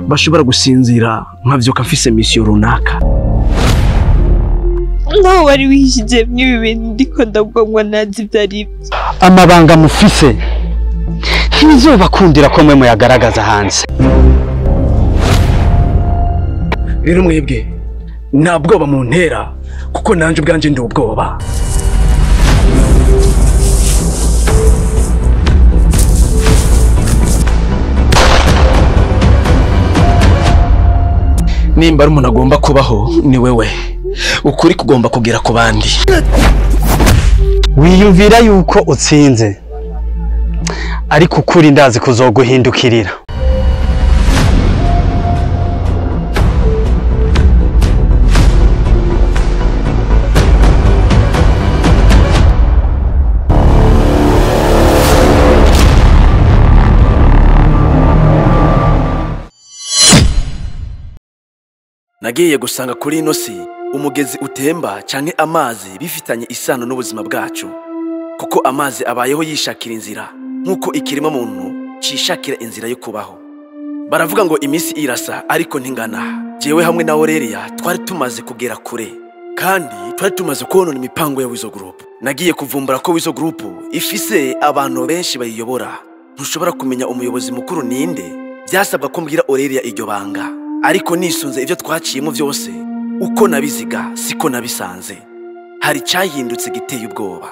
bashobora gusinzira nkavyuka mfise mission runaka. Naho wari wishije mwibi bintu ndiko ndabwongwa nazi byari amabanga mufise ntizobakundira ko mwe muyagaragaza hanze. Rero mwebwe nta bwoba mu ntera kuko nanje ubwanje ndi ubwoba. Nimba ari umuntu agomba kubaho ni wewe, ukuri kugomba kugera ku bandi. Wiyumvira yuko utsinze ariko ukuri ndazi kuzoguhindukirira. Nagiye gusanga kuri ino si umugezi utemba canke amazi bifitanye isano n'ubuzima bwacu, kuko amazi abayeho yishakira inzira nkuko ikirimo muntu cishakira inzira yo kubaho. Baravuga ngo imisi irasa ariko ntingana. Jewe hamwe na Aurelia twari tumaze kugera kure kandi twari tumaze konona imipango ya Wizo Group. Nagiye kuvumbura ko Wizo Group ifise abantu benshi bayiyobora. Ntushobora kumenya umuyobozi mukuru ninde, byasabwa ko mbwira Aurelia iryo banga. Ariko nisunze ivyo twaciyemo vyose, uko nabiziga siko nabisanze. Hari cyahindutse giteye ubwoba.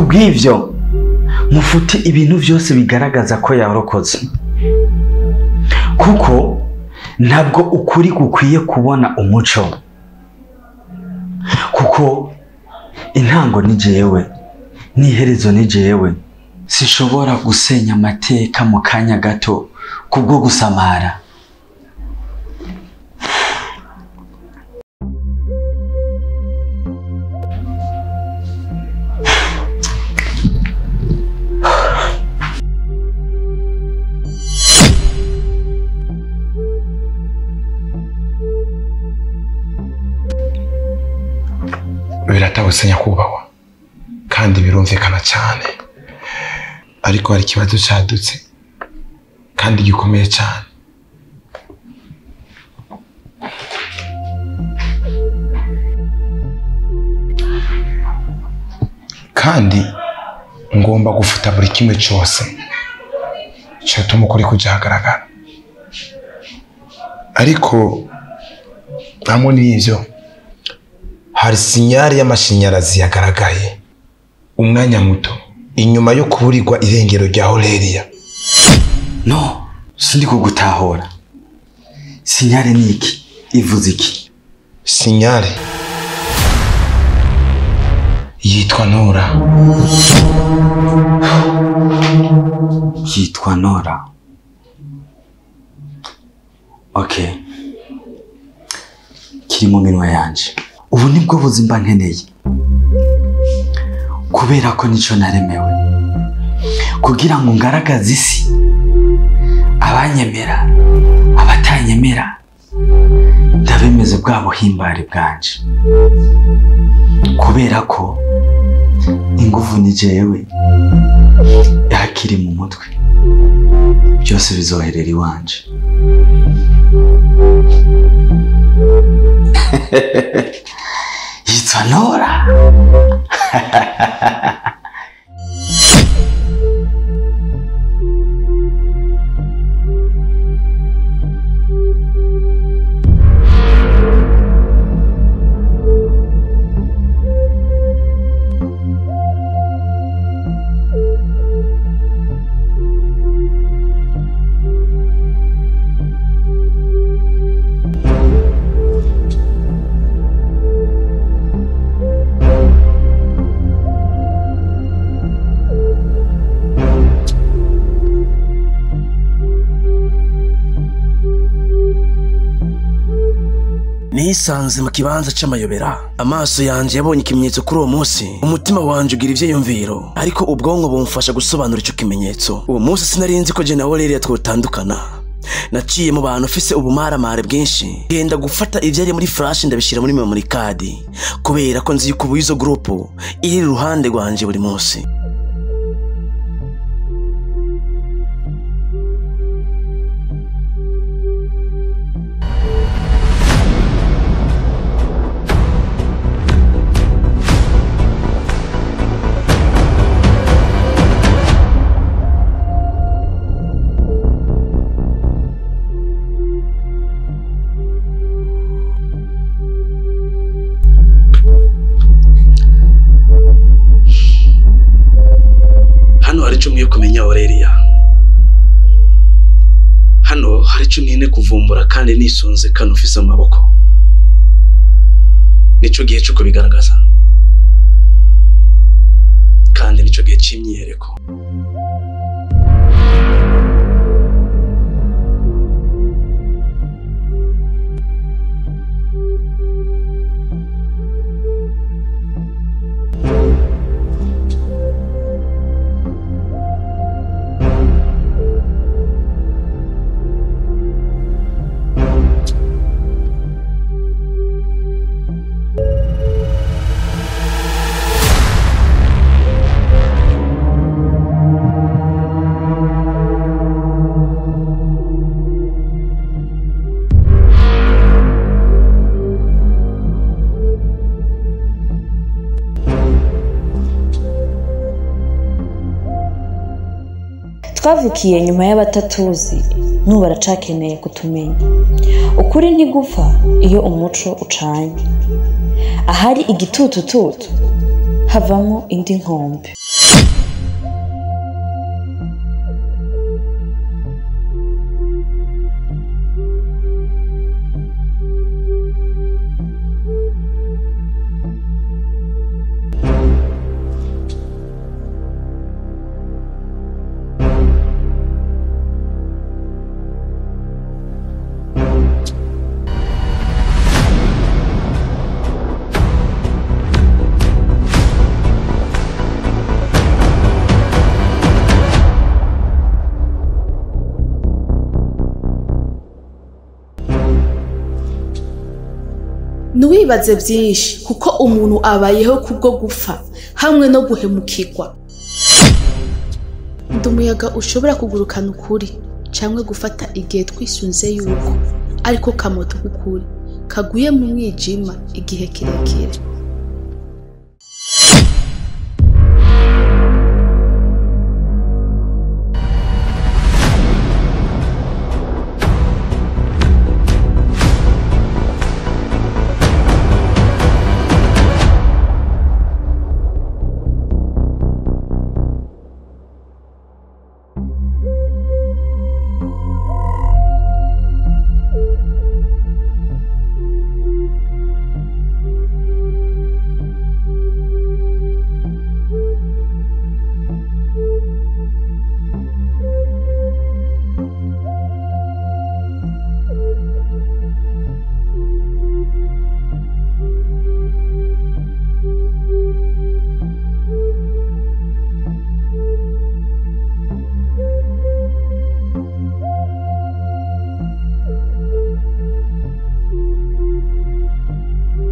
kubw'ivyo mufute ibintu byose bigaragaza ko yarokotse, kuko ntabwo ukuri gukwiye kubona umuco, kuko intango ni jewe n'iherezo ni jewe. Sishobora gusenya amateka mu kanya gato kubwo gusamara. Biratawusenya kubahwa kandi birumvikana cyane, ariko hari ikibazo cyadutse kandi gikomeye cyane. Kandi ngomba gufuta buri kimwe cyose cyatuma ukuri kujya hagaragara, ariko hamwe n'ivyo hari sinyari y'amashanyarazi yagaragaye umwanya muto inyuma yo kuburirwa irengero rya Aurelia. No, sindi kugutahora. Sinyari ni iki? Ivuze iki? Sinyari yitwa Nora. Yitwa Nora. Okay. Kiri mu minwa yanje. Ubu nibwo buzimba nkeneye, kubera ko nico naremewe, kugira ngo ngaragaze isi, abanyemera abatanyemera ndabemeze bwa buhimbare bwanje, kubera ko ingufu ni jewe yakiri mu mutwe, byose bizoherera iwanje. Yitwa Nora. Nisanze mu kibanza c'amayobera, amaso yanje yabonye ikimenyetso kuri uwo munsi, umutima wanje ugira ivyiyumviro, ariko ubwonko bumfasha gusobanura ico kimenyetso. Uwo munsi sinarinzi ko je na Aurelia twotandukana. Naciye mu bantu ufise ubumaramare bwinshi, genda gufata ivyari muri flash ndabishira muri memory card, kubera ko nzi yuko izo group iri ruhande rwanje buri munsi. Kumenya Aurelia, hano hari icyo nyine kuvumbura kandi nisunze kano ufise mu maboko, nico gihe cyo kubigaragaza kandi nico gihe cy'imyereko. Twavukiye nyuma y'abatatuzi, n'ubu baracakeneye kutumenya. Ukuri ntigupfa iyo umuco ucanye. Ahari igitutututu havamo indi nkombe. ntiwibaze byinshi kuko umuntu abayeho kubwo gupfa hamwe no guhemukirwa. Ndi umuyaga ushobora kugurukana ukuri cyangwa gufata igihe twisunze yuko ariko kamoto k'ukuri kaguye mu mwijima igihe kirekire.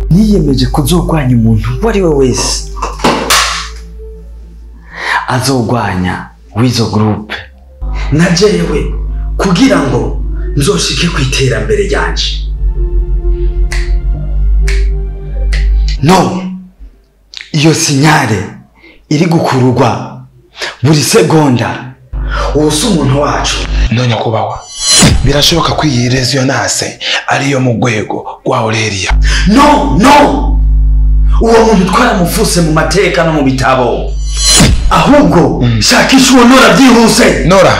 Niyemeje kuzogwanya umuntu uwo ari we wese azogwanya w'izo groupe na jewe kugira ngo nzoshike ku iterambere ryanje. No, iyo sinyare iri gukururwa buri segonda ubusa umuntu wacu. None kubawa birashoboka ko iyi resonance ariyo mu rwego rwa Aurelia. No, uwo muntu twaramuvuse mu mateka no mu bitabo, ahubwo shakisha uwo Nora byihuse. Nora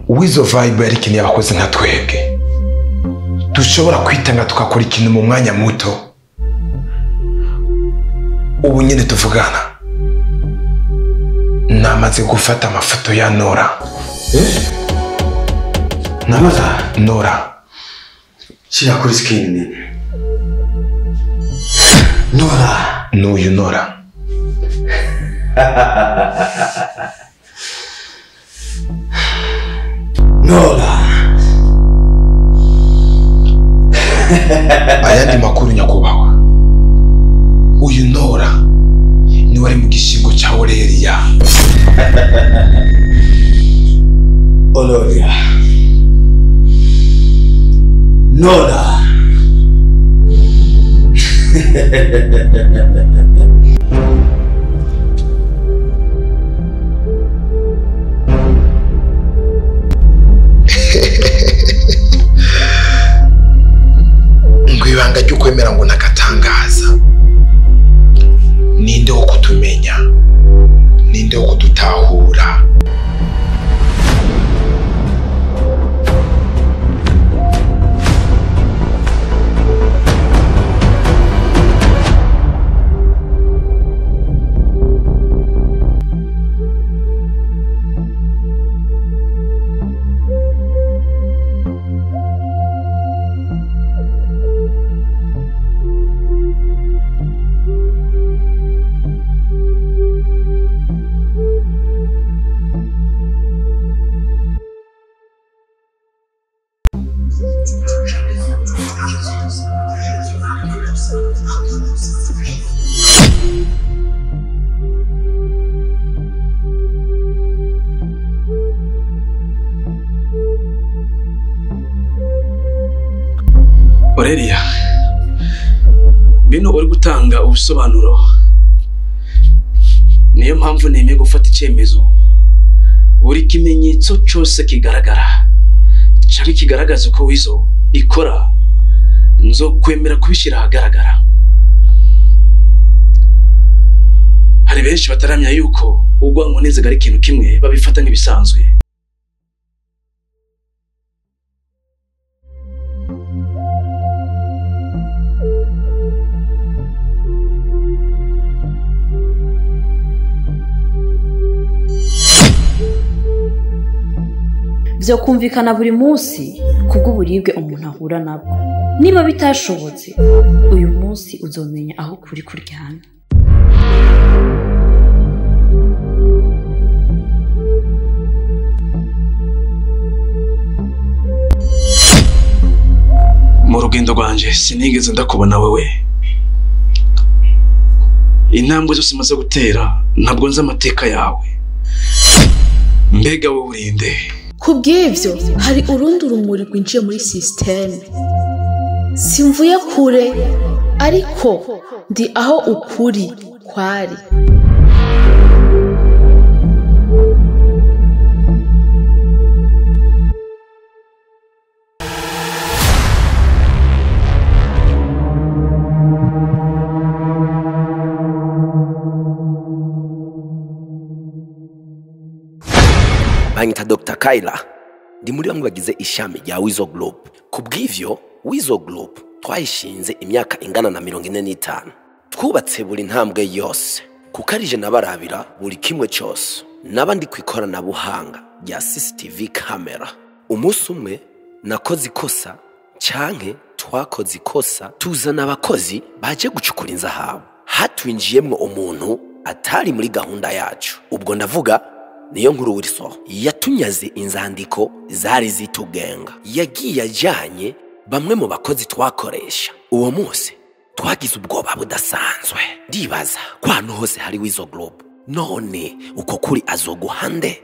Wizo vibe ariko ni abakozi nka twebwe dushobora kwitanga tukakora ikintu mu mwanya muto. Ubu nyine tuvugana namaze gufata amafoto ya Nora. Nora shira kuri screen. Nora n'uyu Nora ayandi makuru nyakubahwa, uyu Nora ni wari mu gishingo cya Aurelia. Aurelia Nora ibanga ryo kwemera ngo nakatangaza. Ninde wo kutumenya, ninde wo kudutahura. Aurelia, bino uri gutanga ubusobanuro niyo mpamvu nemeye gufata icyemezo. Buri kimenyetso cyose kigaragara canke kigaragaza uko Weasel ikora nzokwemera kubishira ahagaragara. Hari benshi bataramya yuko urwango n'inziga ari ikintu kimwe babifata nk'ibisanzwe. Vyo kumvikana buri munsi kubw'uburibwe umuntu ahura nabwo. Niba bitashobotse, uyu munsi uzomenya aho kuri kuryana. Mu rugendo rwanje sinigeze ndakubona wewe. Intambwe zose maze gutera ntabwo nzi amateka yawe. Mbega wowe urinde. Kubw'ivyo hari urundi rumuri rwinjiye muri systeme. Simvuye kure ariko ndi aho ukuri kwari. Banyita Dr. Kaila, ndi muri bamwe bagize ishami rya Weasel Group. Kubw'ivyo Weasel Group twayishinze imyaka ingana na 45. Twubatse buri ntambwe yose kukarije nabarabira buri kimwe cyose. Nabandi kwikorana buhanga rya CCTV camera. Umunsi umwe nakoze ikosa canke twakoze ikosa tuzana abakozi baje gucukura inzahabu. Hatwinjiyemwo umuntu atari muri gahunda yacu. Ubwo ndavuga niyo nkuru Wilson yatunyaze inzandiko zari zitugenga. Yagiye ajanye bamwe mu bakozi twakoresha. Uwo munsi twagize ubwoba budasanzwe. Ndibaza kwano hose hari Weasel Group. None uko kuri azoguhande.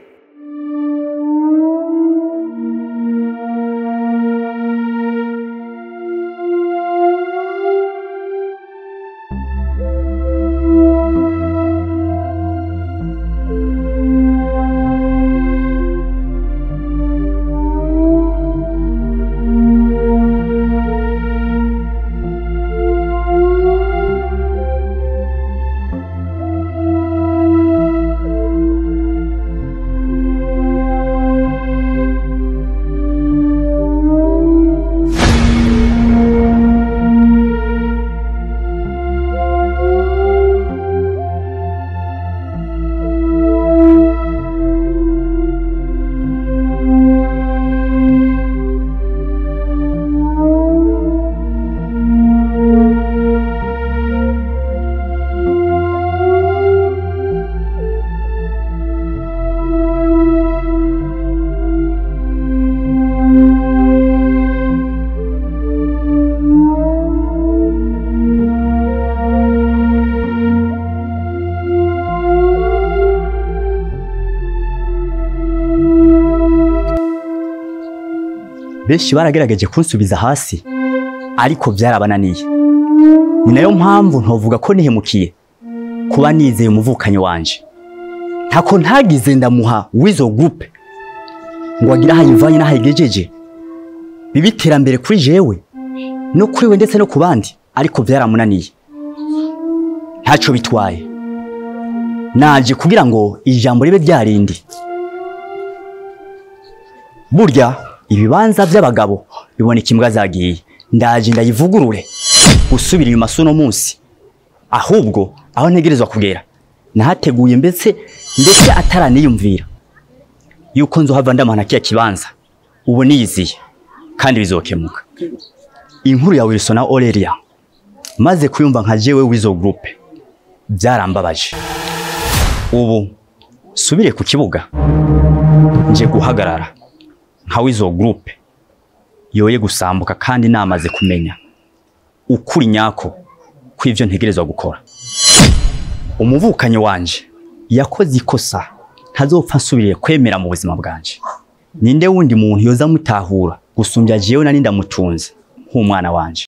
benshi baragerageje kunsubiza hasi ariko byarabananiye. Ni nayo mpamvu ntovuga ko nihemukiye kuba nizeye umuvukanyi wanje. Ntako ntagize ndamuha Weasel Group ngo agira hayivanye nahayigejeje. Bibiterambere kuri jewe no kuri we ndetse no kubandi, ariko byaramunaniye. Ntaco bitwaye. Naje kugira ngo ijambo ribe ryarindi. Burya ibibanza by'abagabo biboneka imbwa zagiye. Ndaje ndayivugurure usubira inyuma suno munsi. Ahubwo aho ntegerezwa kugera nahateguye ndetse ataraniyumvira yuko nzohava ndamana kiya kibanza. Ubu niyiziye kandi bizokemuka. Inkuru ya Wilson na Aurelia maze kuyumva nka jewe Weasel Group byarambabaje. Ubu subire ku kibuga nje guhagarara nka Weasel Group yoye gusambuka kandi namaze kumenya ukuri nyako kw'ivyo ntegerezwa gukora. Umuvukanyi wanje yakoze ikosa ntazopfa nsubiriye kwemera mu buzima bwanje. Ninde wundi muntu yoza mutahura gusumbya jewe nani ndamutunze nk'umwana wanje.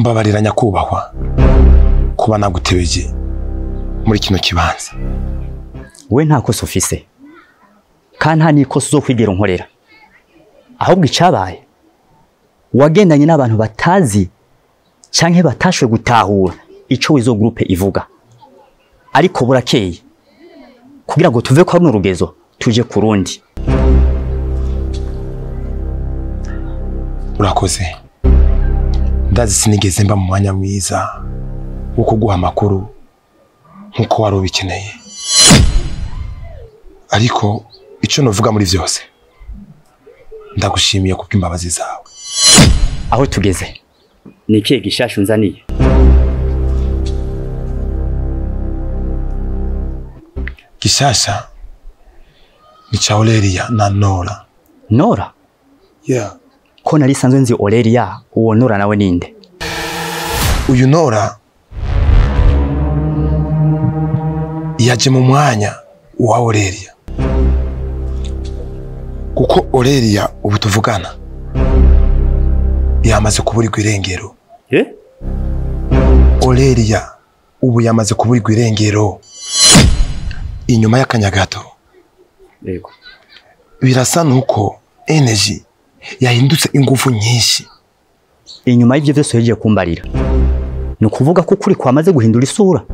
mbabarira nyakubahwa kuba nagutebeje muri kino kibanza. we nta kosa ufise kandi nta n'ikosa zo kwigera unkorera, ahubwo icabaye wagendanye n'abantu batazi canke batashwe gutahura ico Wizo Group ivuga, ariko burakeye kugira ngo tuve kwa runo rugezo tuje ku rundi. Urakoze, ndazi sinigeze mba mu mwanya mwiza wo kuguha amakuru nkuko wari ubikeneye, ariko ico novuga muri vyose ndagushimiye kubw'imbabazi zawe. Aho tugeze ni ikihe gishasha unzaniye? Gishasha ni cha Aurelia na Nora. Nora? Yeah. Ko nari sanzwe nzi Aurelia, uwo Nora nawe ninde? Uyu Nora yaje mu mwanya wa Aurelia, kuko Aurelia ubu tuvugana yamaze kuburirwa irengero. Aurelia ubu yamaze kuburirwa irengero inyuma y'akanya gato. Yego. Birasa nuko energy yahindutse ingufu nyinshi. Inyuma y'ivyo vyose yagiye kumbarira, ni ukuvuga ko kuri kwamaze guhindura isura.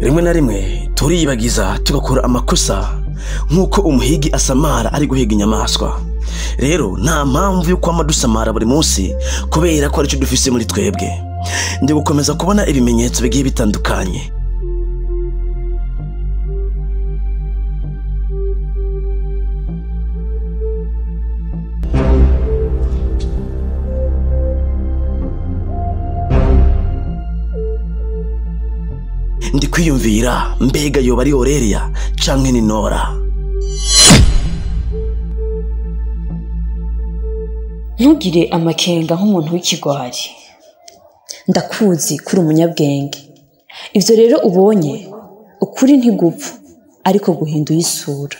rimwe na rimwe turiyibagiza tugakora amakosa nk'uko umuhigi asamara ari guhiga inyamaswa. Rero nta mpamvu yo kwama dusamara buri munsi kubera ko aricyo dufise muri twebwe. Ndi gukomeza kubona ibimenyetso bigiye bitandukanye. Ndi kwiyumvira mbega yoba ari Aurelia canke ni Nora. Ntugire amakenga nk'umuntu w'ikigwari, ndakuzi kuri umunyabwenge. Ivyo rero ubonye ukuri ntigupfa, ariko guhinduye isura.